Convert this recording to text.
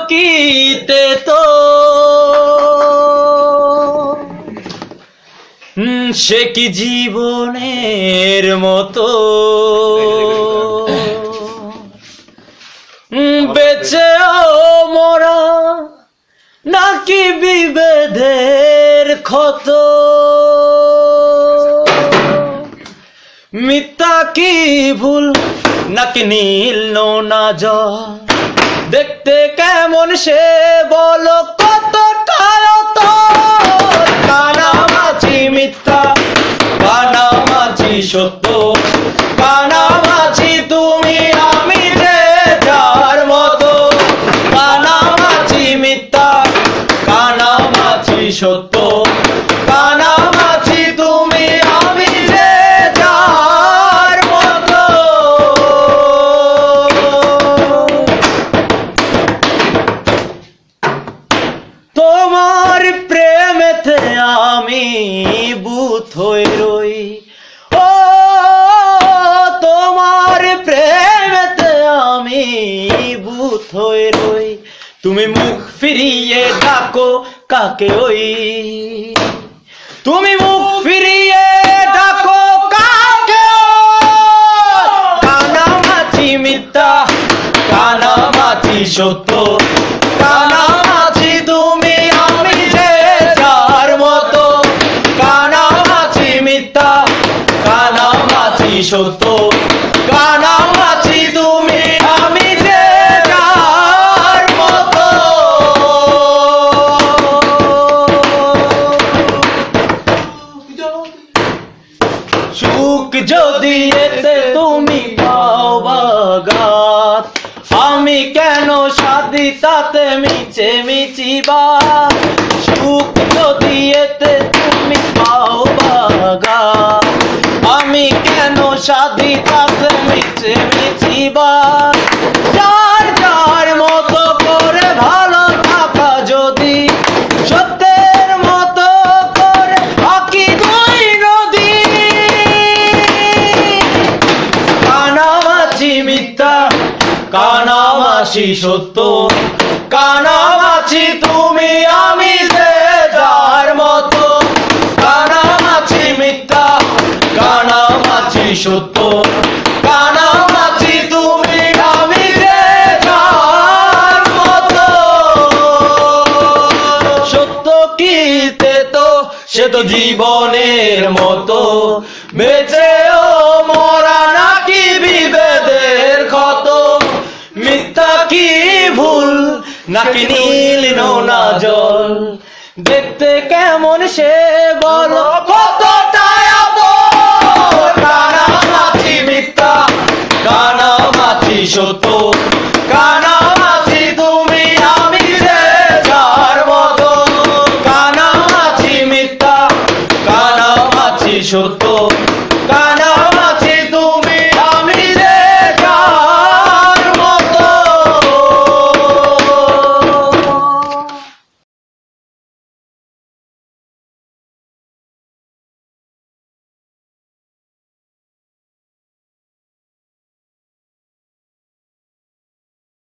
কিতে তো সে কি জীবনের মতো বেঁচেও মরা নাকি বিভেদের ক্ষত মিথ্যা কি ভুল নাকি নীল নোনা জল দেখতে কেমন সে বলো কতটায় কানামাছি মিথ্যা কানামাছি সত্য কানামাছি তুমি আমি যে যার মতো কানামাছি মিথ্যা কানামাছি সত্য কানামাছি তুমি আমি যে যার মতো তোমার প্রেমেতে আমি বুথ হয়ে রই ও তোমার প্রেমেতে আমি বুথ হয়ে রই তুমি মুখ ফিরিয়ে ডাকো কাকে ওই তুমি মুখ ফিরিয়ে ডাকো কাকে কানামাছি মিথ্যা কানামাছি সত্য কানামাছি তুমি আমি যে যার মতো কানামাছি মিথ্যা কানামাছি সত্য কানামাছি তুমি আমি যে যার মতো সুখ যদি এতে তুমি পাও বাগাত আমি কেন সাদি তাতে মিছে মিছিবা সুখ যদি এতে তুমি পাও বাগাত আমি কেন সাদি তাতে মিছে মিছিবা যার যার মতো করে ভালো থাকা যদি সত্যের মতো করে বাকি দুই নদী কানামাছি মিথ্যা কানামাছি সত্য কানামাছি তুমি আমি যে যার মতো কানামাছি মিথ্যা কানামাছি সত্য কানামাছি তুমি আমি যে যার মতো সত্য কিতে তো সে তো জীবনের মতো বেঁচেও মরা নাকি বিভেদের ক্ষত মিথ্যা কি ভুল নাকি নীল নোনা জল দেখতে কেমন সে বলো কতটায় কানামাছি মিথ্যা কানামাছি সত্য কানামাছি তুমি আমি যে যার মতো কানামাছি মিথ্যা কানামাছি সত্য